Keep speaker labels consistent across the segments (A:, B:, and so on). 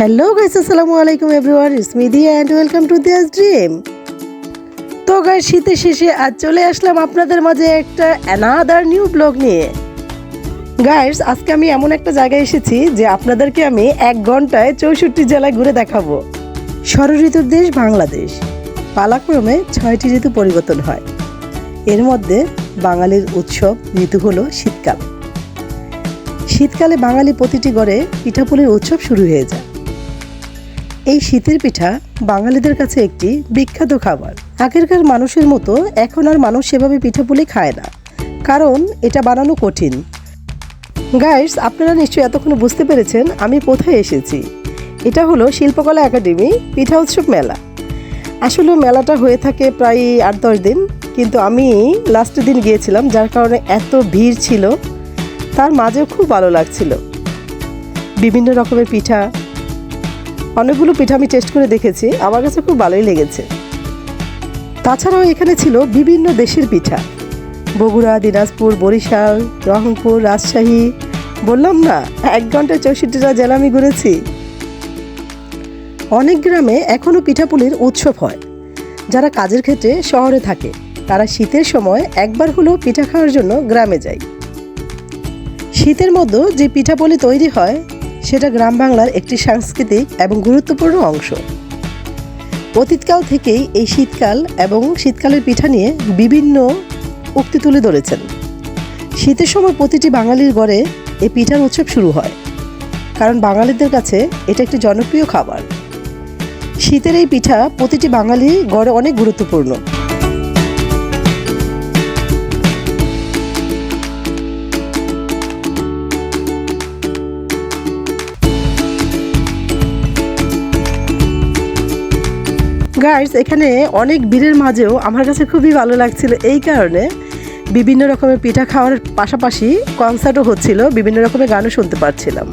A: Hello guys, আসসালামু আলাইকুম everyone, it's me Diya and welcome to Diya's dream. তো গাইস, শীতের শেষে আজ চলে আসলাম আপনাদের মাঝে একটা অ্যানাদার নিউ ব্লগ নিয়ে। গাইস, আজকে আমি এমন একটা জায়গায় এসেছি যে আপনাদেরকে আমি 1 ঘন্টায় 64 জেলায় ঘুরে দেখাবো। ষড়ঋতুর দেশ বাংলাদেশ, পালাক্রমে 6টি ঋতু পরিবর্তন হয়। এর মধ্যে বাঙালির উৎসব ঋতু হলো শীতকাল। শীতকালে বাঙালি প্রতিটি ঘরে পিঠাপুলির উৎসব শুরু হয়ে যায়। এই শীতের পিঠা বাঙালিদের কাছে একটি বিখ্যাত খাবার। আগেরকার মানুষের মতো এখন আর মানুষ সেভাবে পিঠাপুলি খায় না, কারণ এটা বানানো কঠিন। গাইস, আপনারা নিশ্চয়ই এতক্ষণ বুঝতে পেরেছেন আমি কোথায় এসেছি। এটা হলো শিল্পকলা একাডেমি পিঠা উৎসব মেলা। আসলে মেলাটা হয়ে থাকে প্রায় 8-10 দিন, কিন্তু আমি লাস্টের দিন গিয়েছিলাম, যার কারণে এত ভিড় ছিল। তার মাঝেও খুব ভালো লাগছিল। বিভিন্ন রকমের পিঠা, অনেকগুলো পিঠা আমি টেস্ট করে দেখেছি, আমার কাছে খুব ভালোই লেগেছে। তাছাড়াও এখানে ছিল বিভিন্ন দেশের পিঠা, বগুড়া, দিনাজপুর, বরিশাল, রংপুর, রাজশাহী। বললাম না, 1 ঘন্টায় 64টা জেলা আমি ঘুরেছি। অনেক গ্রামে এখনও পিঠাপুলির উৎসব হয়। যারা কাজের ক্ষেত্রে শহরে থাকে তারা শীতের সময় একবার হলেও পিঠা খাওয়ার জন্য গ্রামে যায়। শীতের মধ্যে যে পিঠাপুলি তৈরি হয় সেটা গ্রাম বাংলার একটি সাংস্কৃতিক এবং গুরুত্বপূর্ণ অংশ। অতীতকাল থেকেই এই শীতকাল এবং শীতকালের পিঠা নিয়ে বিভিন্ন উক্তি তুলে ধরেছেন। শীতের সময় প্রতিটি বাঙালির ঘরে এই পিঠার উৎসব শুরু হয়, কারণ বাঙালিদের কাছে এটা একটি জনপ্রিয় খাবার। শীতের এই পিঠা প্রতিটি বাঙালির ঘরে অনেক গুরুত্বপূর্ণ। গাইস, এখানে অনেক ভিড়ের মাঝেও আমার কাছে খুবই ভালো লাগছিল। এই কারণে বিভিন্ন রকমের পিঠা খাওয়ার পাশাপাশি কনসার্টও হচ্ছিল, বিভিন্ন রকমের গানও শুনতে পাচ্ছিলাম।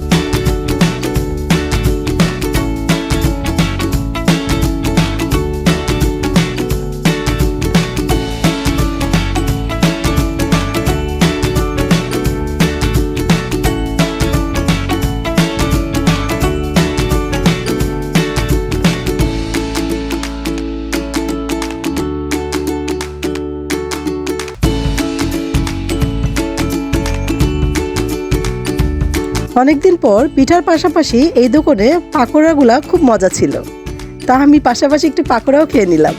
A: অনেকদিন পর পিঠার পাশাপাশি এই দোকানে পাকোড়াগুলা খুব মজা ছিল, তা আমি পাশাপাশি একটু পাকোড়াও খেয়ে নিলাম।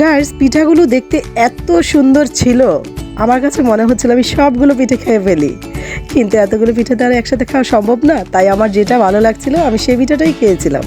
A: গাইস, পিঠাগুলো দেখতে এত সুন্দর ছিল, আমার কাছে মনে হচ্ছিল আমি সবগুলো পিঠে খেয়ে ফেলি, কিন্তু এতগুলো পিঠে তো আর একসাথে খাওয়া সম্ভব না। তাই আমার যেটা ভালো লাগছিল আমি সেই পিঠাটাই খেয়েছিলাম।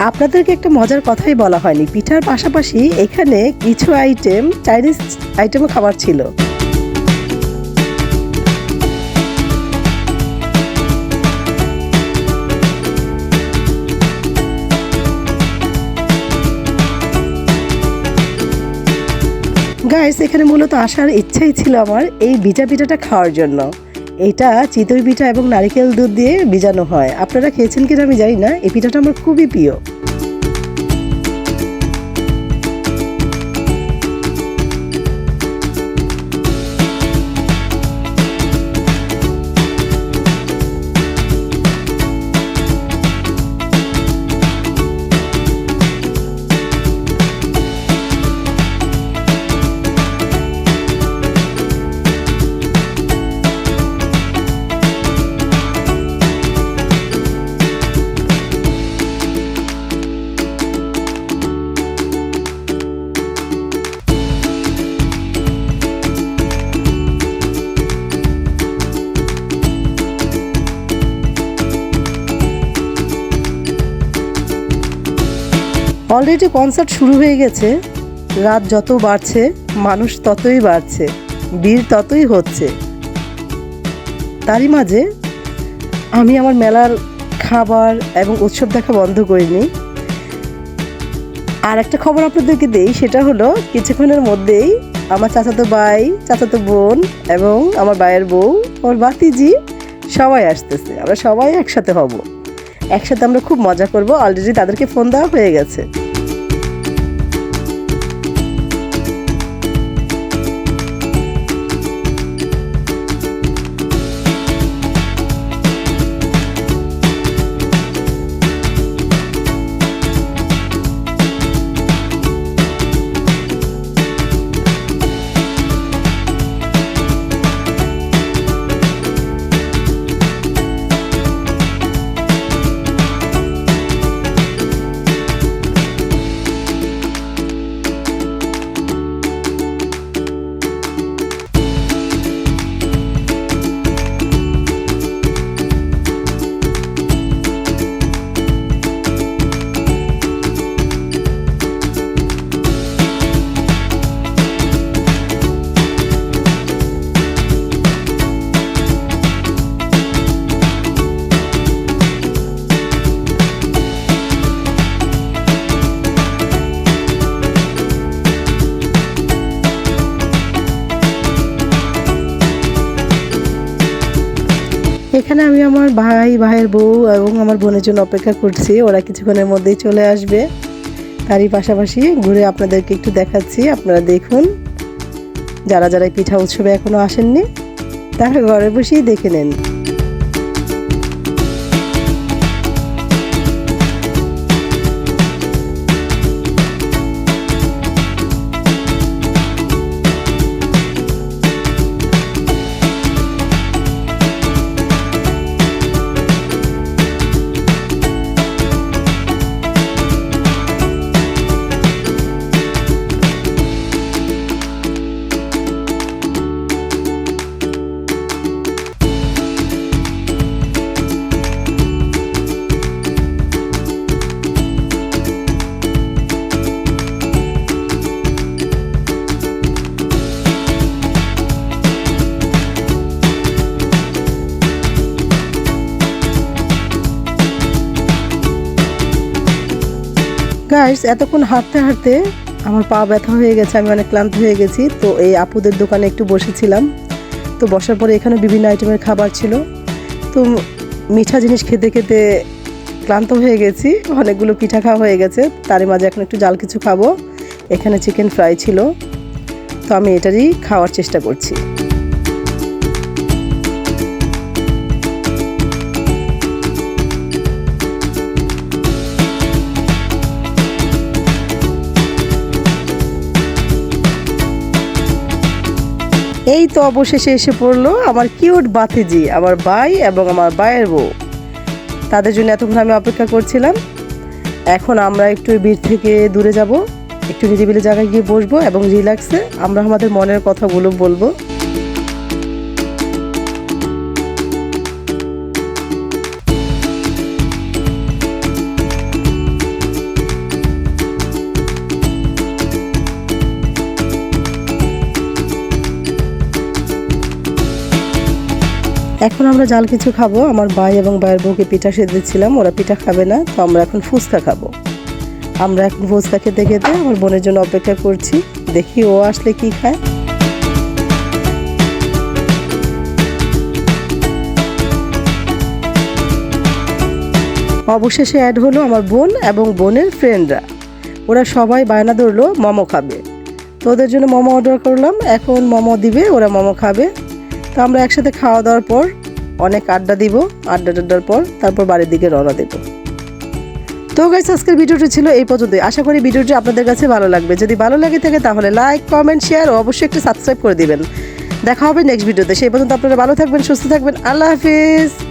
A: আপনাদেরকে একটা মজার কথাই বলা হয়নি, পিঠার পাশাপাশি এখানে কিছু আইটেম চাইনিজ আইটেমও খাবার ছিল। গাইস, এখানে মূলত আসার ইচ্ছাই ছিল আমার এই ভিজা পিঠাটা খাওয়ার জন্য। এটা চিতই পিঠা এবং নারিকেল দুধ দিয়ে ভিজানো হয়। আপনারা খেয়েছেন কিনা আমি জানি না, এই পিঠাটা আমার খুবই প্রিয়। অলরেডি কনসার্ট শুরু হয়ে গেছে। রাত যত বাড়ছে মানুষ ততই বাড়ছে, ভিড় ততই হচ্ছে। তারই মাঝে আমি আমার মেলার খাবার এবং উৎসব দেখা বন্ধ করিনি। আর একটা খবর আপনাদেরকে দেই, সেটা হলো কিছুক্ষণের মধ্যেই আমার চাচাতো ভাই, চাচাতো বোন এবং আমার ভাইয়ের বউ, আমার ভাতিজি সবাই আসতেছে। আমরা সবাই একসাথে হব, একসাথে আমরা খুব মজা করব। অলরেডি তাদেরকে ফোন দেওয়া হয়ে গেছে। এখানে আমি আমার ভাই, ভাইয়ের বউ এবং আমার বোনের জন্য অপেক্ষা করছি। ওরা কিছুক্ষণের মধ্যেই চলে আসবে। তারই পাশাপাশি ঘুরে আপনাদেরকে একটু দেখাচ্ছি, আপনারা দেখুন। যারা যারা পিঠা উৎসবে এখনো আসেননি তারা ঘরে বসেই দেখে নেন। গাইস, এতক্ষণ হাঁটতে হাঁটতে আমার পা ব্যথা হয়ে গেছে, আমি অনেক ক্লান্ত হয়ে গেছি। তো এই আপুদের দোকানে একটু বসেছিলাম। তো বসার পরে এখানে বিভিন্ন আইটেমের খাবার ছিল। তো মিঠা জিনিস খেতে খেতে ক্লান্ত হয়ে গেছি, অনেকগুলো পিঠা খাওয়া হয়ে গেছে। তারই মাঝে এখন একটু জাল কিছু খাবো। এখানে চিকেন ফ্রাই ছিল, তো আমি এটারই খাওয়ার চেষ্টা করছি। এই তো অবশেষে এসে পড়লো আমার কিউট ভাতিজি, আমার ভাই এবং আমার ভাইয়ের বউ। তাদের জন্য এতক্ষণ আমি অপেক্ষা করছিলাম। এখন আমরা একটু ভিড় থেকে দূরে যাব, একটু নিরিবিলি জায়গায় গিয়ে বসবো এবং রিল্যাক্সে আমরা আমাদের মনের কথাগুলো বলবো। এখন আমরা জাল কিছু খাবো। আমার ভাই এবং ভাইয়ের বউকে পিঠা সেজেছিলাম, ওরা পিঠা খাবে না, তো আমরা এখন ফুচকা খাবো। আমরা এখন ফুচকা খেতে খেতে আমার বোনের জন্য অপেক্ষা করছি, দেখি ও আসলে কি খায়। অবশেষে অ্যাড হলো আমার বোন এবং বোনের ফ্রেন্ডরা। ওরা সবাই বায়না ধরলো মোমো খাবে, তো ওদের জন্য মোমো অর্ডার করলাম। এখন মোমো দিবে, ওরা মোমো খাবে। তো আমরা একসাথে খাওয়া দাওয়ার পর অনেক আড্ডা দিব, আড্ডার পর তারপর বাড়ির দিকে রওনা দেব। তো গাইস, আজকের ভিডিওটি ছিল এই পর্যন্তই। আশা করি ভিডিওটি আপনাদের কাছে ভালো লাগবে। যদি ভালো লাগে থাকে তাহলে লাইক, কমেন্ট, শেয়ার ও অবশ্যই একটু সাবস্ক্রাইব করে দিবেন। দেখা হবে নেক্সট ভিডিওতে। সেই পর্যন্ত আপনারা ভালো থাকবেন, সুস্থ থাকবেন। আল্লাহ হাফিজ।